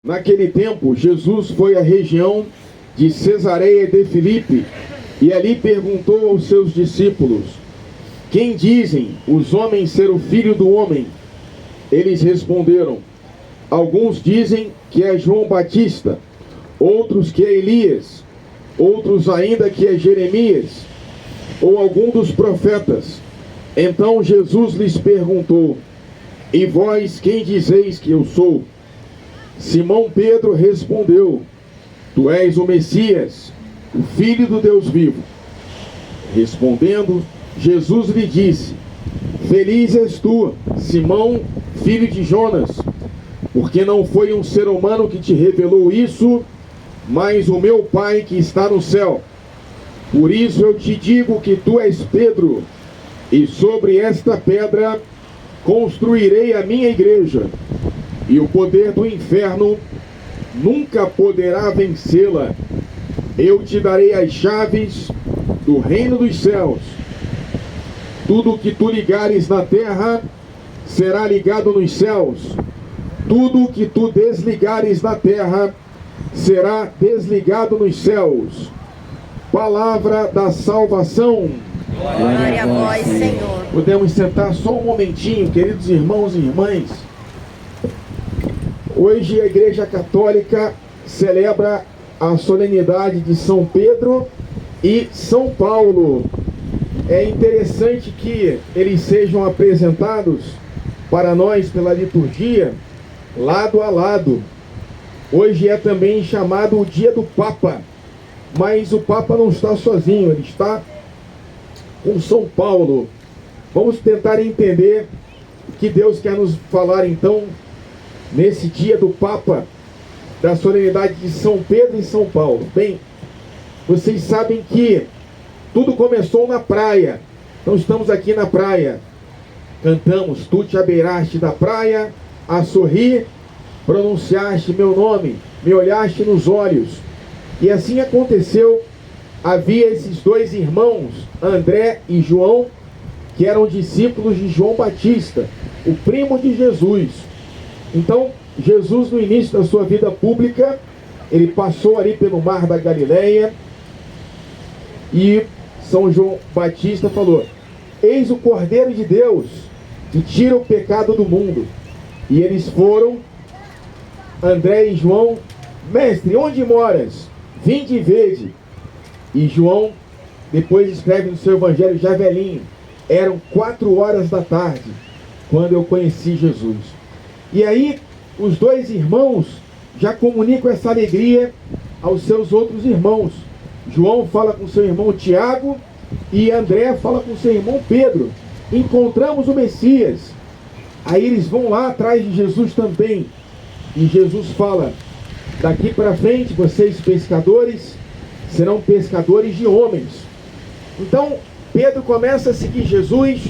Naquele tempo, Jesus foi à região de Cesareia de Filipe e ali perguntou aos seus discípulos: quem dizem os homens ser o Filho do Homem? Eles responderam: alguns dizem que é João Batista, outros que é Elias, outros ainda que é Jeremias, ou algum dos profetas. Então Jesus lhes perguntou: e vós quem dizeis que eu sou? Simão Pedro respondeu: tu és o Messias, o Filho do Deus vivo. Respondendo, Jesus lhe disse: feliz és tu, Simão, filho de Jonas, porque não foi um ser humano que te revelou isso, mas o meu Pai que está no céu. Por isso eu te digo que tu és Pedro, e sobre esta pedra construirei a minha igreja, e o poder do inferno nunca poderá vencê-la. Eu te darei as chaves do reino dos céus. Tudo que tu ligares na terra será ligado nos céus. Tudo que tu desligares na terra será desligado nos céus. Palavra da salvação. Glória a vós, Senhor. Podemos sentar só um momentinho, queridos irmãos e irmãs. Hoje a Igreja Católica celebra a solenidade de São Pedro e São Paulo. É interessante que eles sejam apresentados para nós pela liturgia lado a lado. Hoje é também chamado o dia do Papa, mas o Papa não está sozinho, ele está com São Paulo. Vamos tentar entender o que Deus quer nos falar então nesse dia do Papa, da solenidade de São Pedro e São Paulo. Bem, vocês sabem que tudo começou na praia. Então estamos aqui na praia, cantamos: tu te abeiraste da praia a sorrir, pronunciaste meu nome, me olhaste nos olhos. E assim aconteceu. Havia esses dois irmãos, André e João, que eram discípulos de João Batista, o primo de Jesus. Então, Jesus, no início da sua vida pública, ele passou ali pelo mar da Galileia e São João Batista falou: eis o Cordeiro de Deus que tira o pecado do mundo. E eles foram, André e João: mestre, onde moras? Vinde e vede. E João depois escreve no seu evangelho já velhinho: eram 4 horas da tarde quando eu conheci Jesus. E aí os dois irmãos já comunicam essa alegria aos seus outros irmãos. João fala com seu irmão Tiago e André fala com seu irmão Pedro: encontramos o Messias. Aí eles vão lá atrás de Jesus também. E Jesus fala: daqui para frente vocês pescadores serão pescadores de homens. Então Pedro começa a seguir Jesus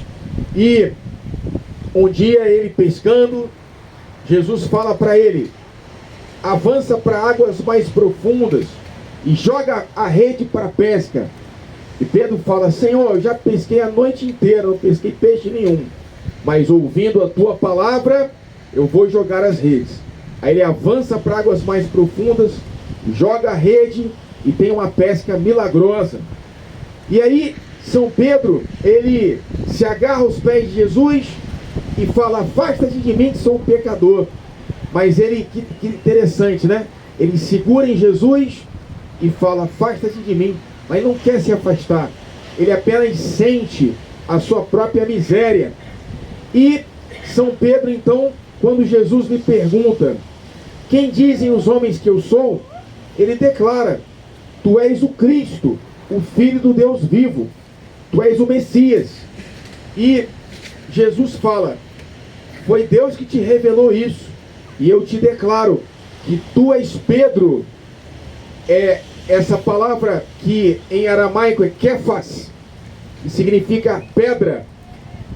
e um dia ele pescando, Jesus fala para ele: avança para águas mais profundas e joga a rede para a pesca. E Pedro fala: Senhor, eu já pesquei a noite inteira, não pesquei peixe nenhum, mas ouvindo a tua palavra eu vou jogar as redes. Aí ele avança para águas mais profundas, joga a rede e tem uma pesca milagrosa. E aí São Pedro, ele se agarra aos pés de Jesus e fala: afasta-te de mim que sou um pecador. Mas ele, que interessante, né? Ele segura em Jesus e fala: afasta-te de mim. Mas não quer se afastar. Ele apenas sente a sua própria miséria. E São Pedro, então, quando Jesus lhe pergunta: quem dizem os homens que eu sou? Ele declara: tu és o Cristo, o Filho do Deus vivo. Tu és o Messias. E Jesus fala: foi Deus que te revelou isso. E eu te declaro que tu és Pedro. É essa palavra que em aramaico é Kéfas, que significa pedra.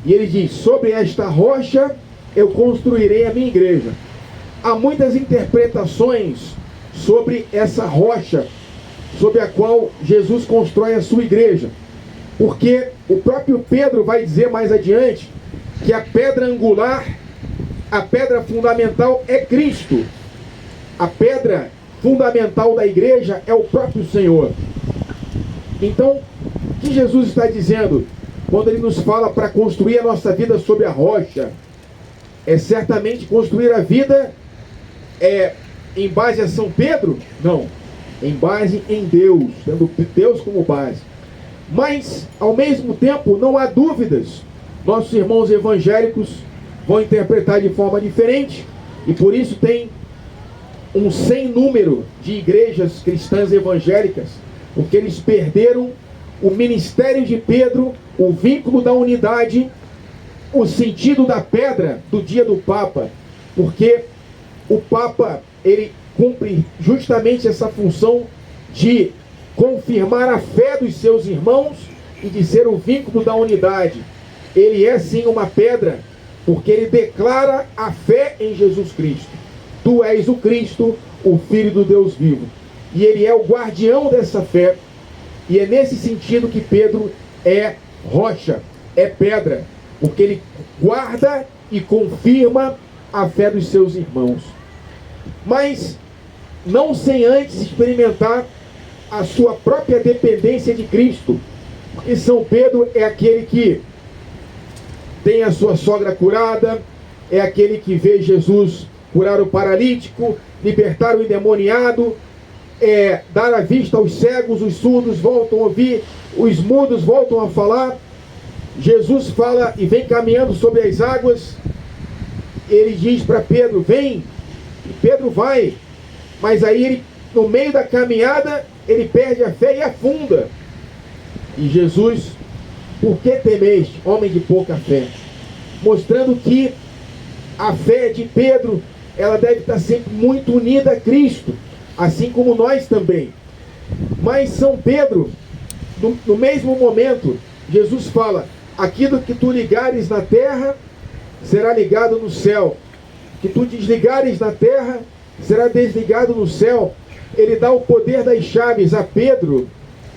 E ele diz: sobre esta rocha eu construirei a minha igreja. Há muitas interpretações sobre essa rocha, sobre a qual Jesus constrói a sua igreja. Porque o próprio Pedro vai dizer mais adiante que a pedra angular, a pedra fundamental é Cristo. a pedra fundamental da igreja é o próprio Senhor. Então, o que Jesus está dizendo quando Ele nos fala para construir a nossa vida sobre a rocha? É certamente construir a vida em base a São Pedro? Não. Em base em Deus, tendo Deus como base. Mas, ao mesmo tempo, não há dúvidas. Nossos irmãos evangélicos vão interpretar de forma diferente, e por isso tem um sem número de igrejas cristãs evangélicas, porque eles perderam o ministério de Pedro, o vínculo da unidade, o sentido da pedra do dia do Papa, porque o Papa, ele cumpre justamente essa função de confirmar a fé dos seus irmãos e de ser o vínculo da unidade. Ele é sim uma pedra, porque ele declara a fé em Jesus Cristo. Tu és o Cristo, o Filho do Deus vivo. E ele é o guardião dessa fé. E é nesse sentido que Pedro é rocha, é pedra, porque ele guarda e confirma a fé dos seus irmãos. Mas não sem antes experimentar a sua própria dependência de Cristo. E São Pedro é aquele que tem a sua sogra curada, é aquele que vê Jesus curar o paralítico, libertar o endemoniado, dar a vista aos cegos, os surdos voltam a ouvir, os mudos voltam a falar. Jesus fala e vem caminhando sobre as águas. Ele diz para Pedro, vem, e Pedro vai, mas aí ele, no meio da caminhada, ele perde a fé e afunda. E Jesus, por que temeste, homem de pouca fé? Mostrando que a fé de Pedro, ela deve estar sempre muito unida a Cristo, assim como nós também. Mas São Pedro, no mesmo momento, Jesus fala, aquilo que tu ligares na terra, será ligado no céu. Que tu desligares na terra, será desligado no céu. Ele dá o poder das chaves a Pedro,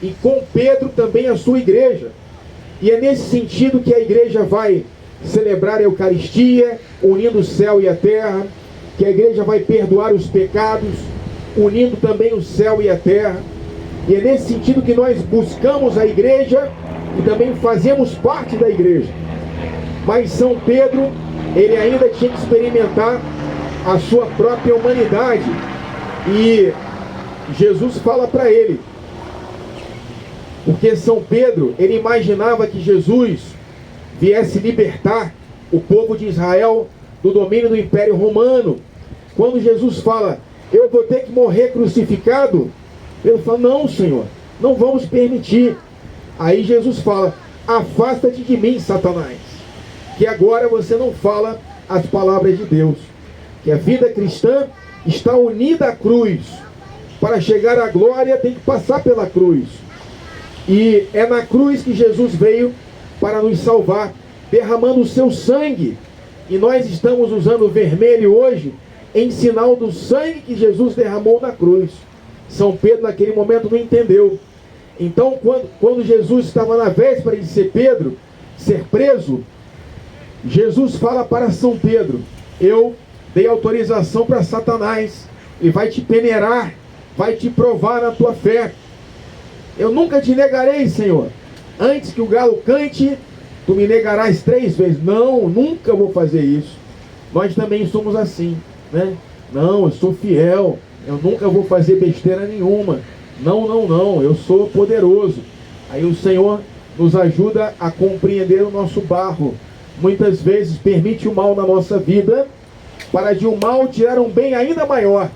e com Pedro também a sua igreja. E é nesse sentido que a igreja vai celebrar a Eucaristia, unindo o céu e a terra, que a igreja vai perdoar os pecados, unindo também o céu e a terra. E é nesse sentido que nós buscamos a igreja e também fazemos parte da igreja. Mas São Pedro, ele ainda tinha que experimentar a sua própria humanidade. E Jesus fala para ele, porque São Pedro, ele imaginava que Jesus viesse libertar o povo de Israel do domínio do Império Romano. Quando Jesus fala, eu vou ter que morrer crucificado, ele fala, não, Senhor, não vamos permitir. Aí Jesus fala, afasta-te de mim, Satanás, que agora você não fala as palavras de Deus, que a vida cristã está unida à cruz. Para chegar à glória tem que passar pela cruz. E é na cruz que Jesus veio para nos salvar, derramando o seu sangue. E nós estamos usando o vermelho hoje em sinal do sangue que Jesus derramou na cruz. São Pedro naquele momento não entendeu. Então quando Jesus estava na véspera de ser preso, Jesus fala para São Pedro, eu dei autorização para Satanás, ele vai te peneirar, vai te provar na tua fé. Eu nunca te negarei, Senhor. Antes que o galo cante, tu me negarás 3 vezes. Não, nunca vou fazer isso. Nós também somos assim, né? Não, eu sou fiel, eu nunca vou fazer besteira nenhuma. Não, eu sou poderoso. Aí o Senhor nos ajuda a compreender o nosso barro. Muitas vezes permite o mal na nossa vida, para de um mal tirar um bem ainda maior.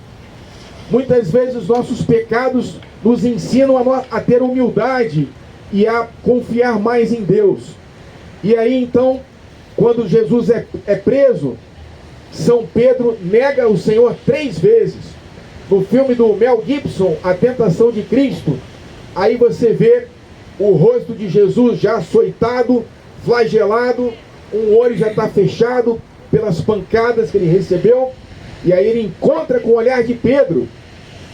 Muitas vezes os nossos pecados nos ensinam a ter humildade e a confiar mais em Deus. E aí então, quando Jesus é preso, São Pedro nega o Senhor 3 vezes. No filme do Mel Gibson, A Tentação de Cristo, aí você vê o rosto de Jesus já açoitado, flagelado, um olho já está fechado pelas pancadas que ele recebeu, e aí ele encontra com o olhar de Pedro,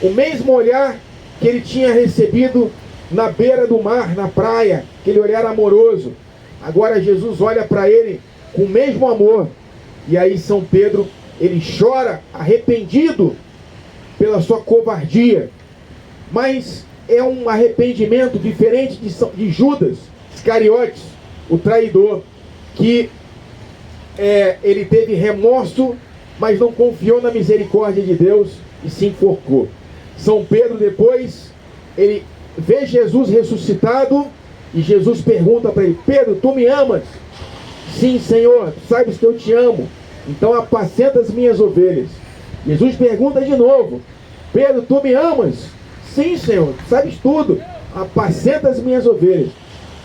o mesmo olhar que ele tinha recebido na beira do mar, na praia, aquele olhar amoroso. Agora Jesus olha para ele com o mesmo amor, e aí São Pedro, ele chora arrependido, pela sua covardia, mas é um arrependimento diferente de Judas Iscariotes, o traidor, que ele teve remorso, mas não confiou na misericórdia de Deus e se enforcou. São Pedro depois, ele vê Jesus ressuscitado e Jesus pergunta para ele: Pedro, tu me amas? Sim, Senhor, tu sabes que eu te amo, então apacenta as minhas ovelhas. Jesus pergunta de novo: Pedro, tu me amas? Sim, Senhor, tu sabes tudo, apacenta as minhas ovelhas.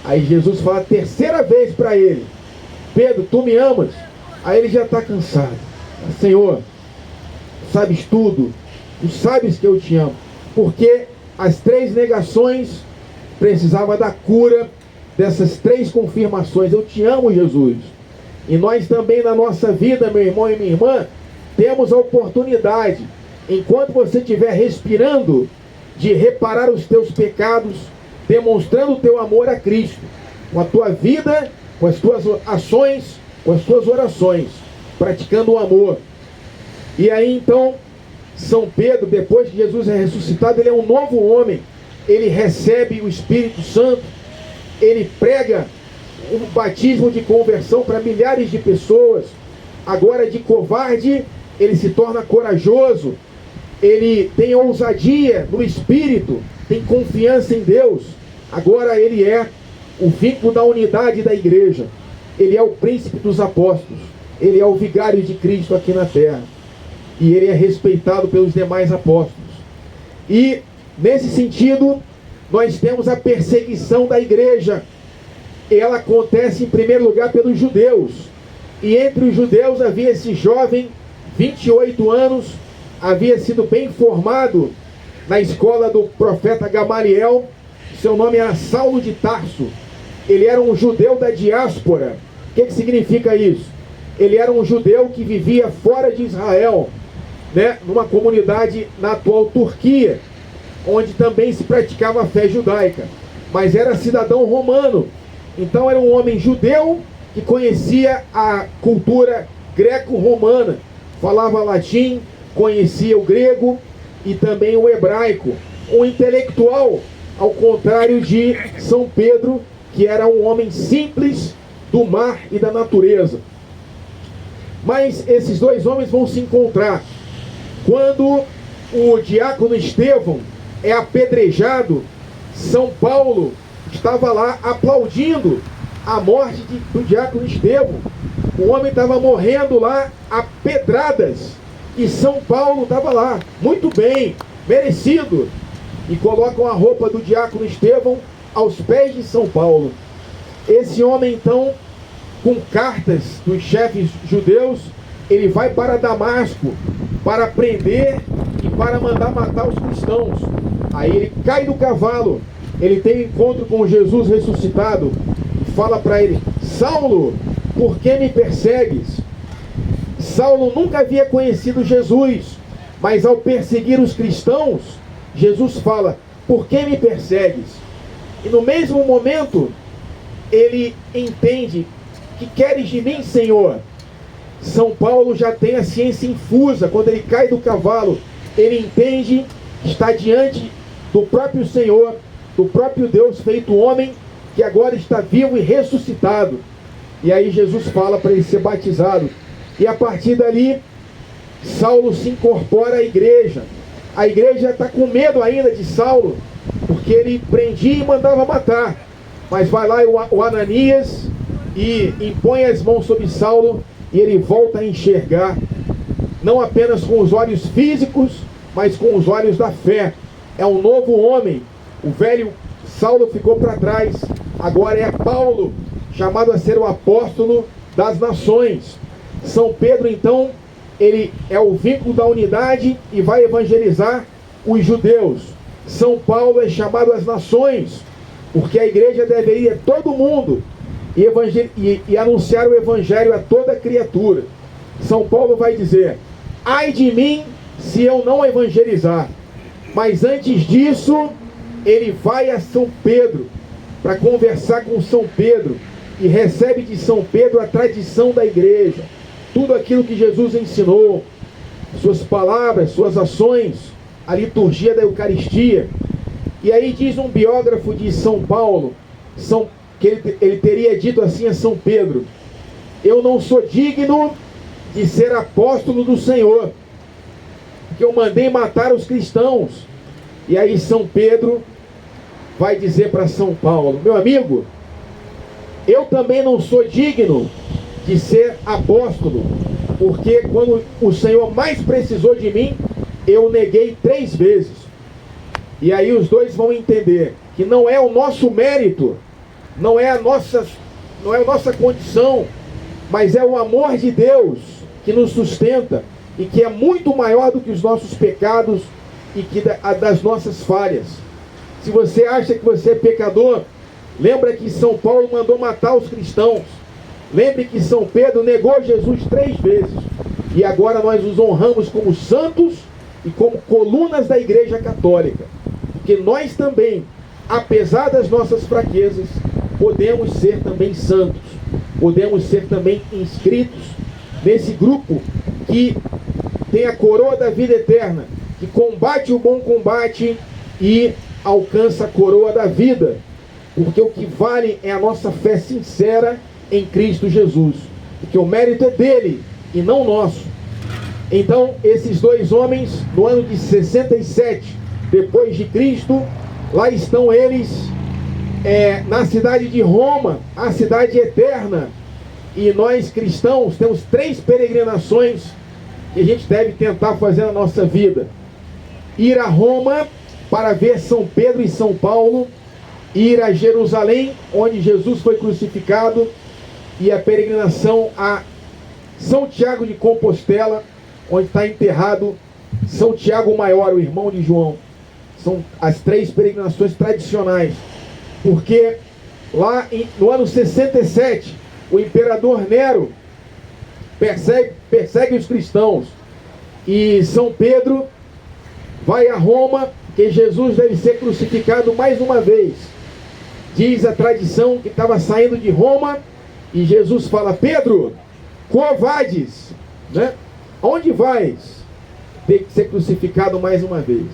Aí Jesus fala a terceira vez para ele: Pedro, tu me amas? Aí ele já está cansado. Senhor, tu sabes tudo, tu sabes que eu te amo. Porque as três negações precisavam da cura dessas três confirmações. Eu te amo, Jesus. E nós também na nossa vida, meu irmão e minha irmã, temos a oportunidade, enquanto você estiver respirando, de reparar os teus pecados, demonstrando o teu amor a Cristo, com a tua vida, com as tuas ações, com as tuas orações, praticando o amor. E aí então, São Pedro, depois que Jesus é ressuscitado, ele é um novo homem, ele recebe o Espírito Santo, ele prega um batismo de conversão para milhares de pessoas. Agora, de covarde, ele se torna corajoso, ele tem ousadia no Espírito, tem confiança em Deus. Agora ele é o vínculo da unidade da igreja, ele é o príncipe dos apóstolos, ele é o vigário de Cristo aqui na terra, e ele é respeitado pelos demais apóstolos. E nesse sentido, nós temos a perseguição da igreja. Ela acontece em primeiro lugar pelos judeus, e entre os judeus havia esse jovem, 28 anos, havia sido bem formado na escola do profeta Gamaliel. Seu nome era Saulo de Tarso. Ele era um judeu da diáspora. O que significa isso? Ele era um judeu que vivia fora de Israel, numa comunidade na atual Turquia, onde também se praticava a fé judaica, mas era cidadão romano. Então era um homem judeu que conhecia a cultura greco-romana, falava latim, conhecia o grego e também o hebraico. Um intelectual, ao contrário de São Pedro, que era um homem simples do mar e da natureza. Mas esses dois homens vão se encontrar quando o diácono Estevão é apedrejado. São Paulo estava lá aplaudindo a morte do diácono Estevão. O homem estava morrendo lá a pedradas e São Paulo estava lá, muito bem, merecido, e colocam a roupa do diácono Estevão aos pés de São Paulo. Esse homem então, com cartas dos chefes judeus, ele vai para Damasco para prender e para mandar matar os cristãos. Aí ele cai do cavalo, ele tem um encontro com Jesus ressuscitado, fala para ele: Saulo, por que me persegues? Saulo nunca havia conhecido Jesus, mas ao perseguir os cristãos, Jesus fala: por que me persegues? E no mesmo momento, ele entende: que queres de mim, Senhor? São Paulo já tem a ciência infusa. Quando ele cai do cavalo, ele entende que está diante do próprio Senhor, do próprio Deus feito homem, que agora está vivo e ressuscitado. E aí Jesus fala para ele ser batizado. E a partir dali, Saulo se incorpora à igreja. A igreja está com medo ainda de Saulo, porque ele prendia e mandava matar. Mas vai lá o Ananias e impõe as mãos sobre Saulo, e ele volta a enxergar, não apenas com os olhos físicos, mas com os olhos da fé. É um novo homem. O velho Saulo ficou para trás. Agora é Paulo, chamado a ser o apóstolo das nações. São Pedro, então, ele é o vínculo da unidade e vai evangelizar os judeus. São Paulo é chamado às nações, porque a igreja deveria todo mundo e anunciar o evangelho a toda criatura. São Paulo vai dizer: ai de mim se eu não evangelizar. Mas antes disso, ele vai a São Pedro para conversar com São Pedro e recebe de São Pedro a tradição da igreja, tudo aquilo que Jesus ensinou, suas palavras, suas ações, a liturgia da Eucaristia. E aí diz um biógrafo de São Paulo, que ele teria dito assim a São Pedro: eu não sou digno de ser apóstolo do Senhor, porque eu mandei matar os cristãos. E aí São Pedro vai dizer para São Paulo: meu amigo, eu também não sou digno de ser apóstolo, porque quando o Senhor mais precisou de mim, eu neguei 3 vezes. E aí os dois vão entender que não é o nosso mérito, não é a nossa condição, mas é o amor de Deus que nos sustenta e que é muito maior do que os nossos pecados e que das nossas falhas. Se você acha que você é pecador, lembra que São Paulo mandou matar os cristãos. Lembre que São Pedro negou Jesus 3 vezes. E agora nós os honramos como santos e como colunas da Igreja Católica. Porque nós também, apesar das nossas fraquezas, podemos ser também santos. Podemos ser também inscritos nesse grupo que tem a coroa da vida eterna, que combate o bom combate e alcança a coroa da vida. Porque o que vale é a nossa fé sincera em Cristo Jesus. Porque o mérito é dele e não nosso. Então, esses 2 homens, no ano de 67 depois de Cristo, lá estão eles na cidade de Roma, a cidade eterna. E nós cristãos temos 3 peregrinações que a gente deve tentar fazer na nossa vida: ir a Roma para ver São Pedro e São Paulo, ir a Jerusalém, onde Jesus foi crucificado, e a peregrinação a São Tiago de Compostela, onde está enterrado São Tiago Maior, o irmão de João. São as 3 peregrinações tradicionais, porque lá no ano 67, o imperador Nero persegue os cristãos, e São Pedro vai a Roma, que Jesus deve ser crucificado mais uma vez. Diz a tradição que estava saindo de Roma, e Jesus fala: Pedro, covades, né? Aonde vais? Tem que ser crucificado mais uma vez.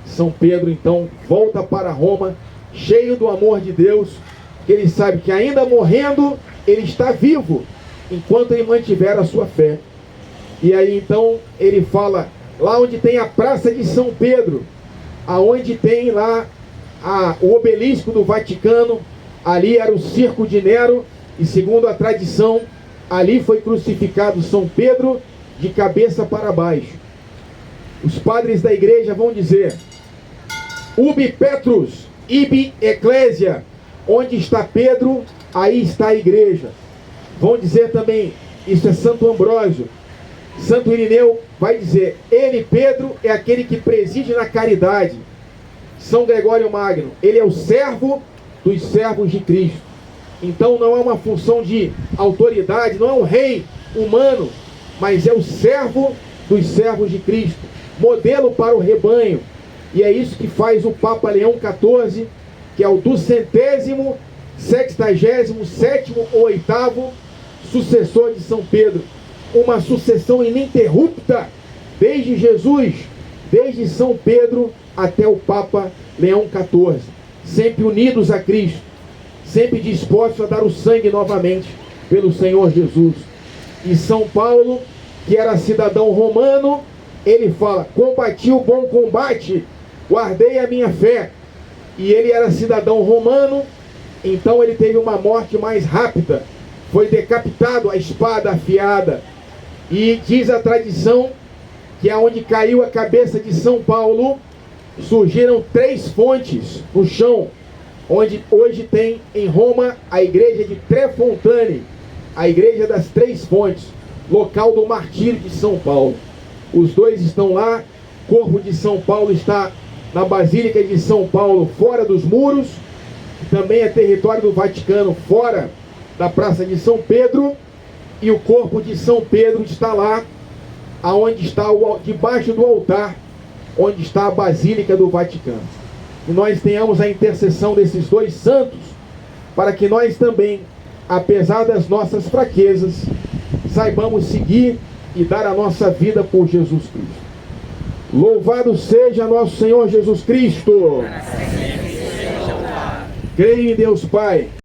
São Pedro então volta para Roma, cheio do amor de Deus, que ele sabe que ainda morrendo, ele está vivo, enquanto ele mantiver a sua fé. E aí então ele fala, lá onde tem a Praça de São Pedro, aonde tem lá o obelisco do Vaticano, ali era o circo de Nero, e segundo a tradição, ali foi crucificado São Pedro de cabeça para baixo. Os padres da igreja vão dizer: ubi Petrus, ibi ecclesia, onde está Pedro, aí está a igreja. Vão dizer também, isso é Santo Ambrósio. Santo Irineu vai dizer: ele, Pedro, é aquele que preside na caridade. São Gregório Magno, ele é o servo dos servos de Cristo. Então não é uma função de autoridade, não é um rei humano, mas é o servo dos servos de Cristo, modelo para o rebanho. E é isso que faz o Papa Leão XIV, que é o 267º ou 8º sucessor de São Pedro. Uma sucessão ininterrupta desde Jesus, desde São Pedro até o Papa Leão XIV, sempre unidos a Cristo, sempre dispostos a dar o sangue novamente pelo Senhor Jesus. E São Paulo, que era cidadão romano, ele fala: combati o bom combate, guardei a minha fé. E ele era cidadão romano, então ele teve uma morte mais rápida, foi decapitado à espada afiada. E diz a tradição que aonde caiu a cabeça de São Paulo, surgiram 3 fontes no chão, onde hoje tem em Roma a igreja de Tre Fontane, a igreja das 3 fontes, local do martírio de São Paulo. Os 2 estão lá, o corpo de São Paulo está na Basílica de São Paulo, fora dos muros, que também é território do Vaticano, fora da Praça de São Pedro, e o corpo de São Pedro está lá, aonde está debaixo do altar, onde está a Basílica do Vaticano. E nós tenhamos a intercessão desses 2 santos, para que nós também, apesar das nossas fraquezas, saibamos seguir e dar a nossa vida por Jesus Cristo. Louvado seja nosso Senhor Jesus Cristo. Creio em Deus Pai,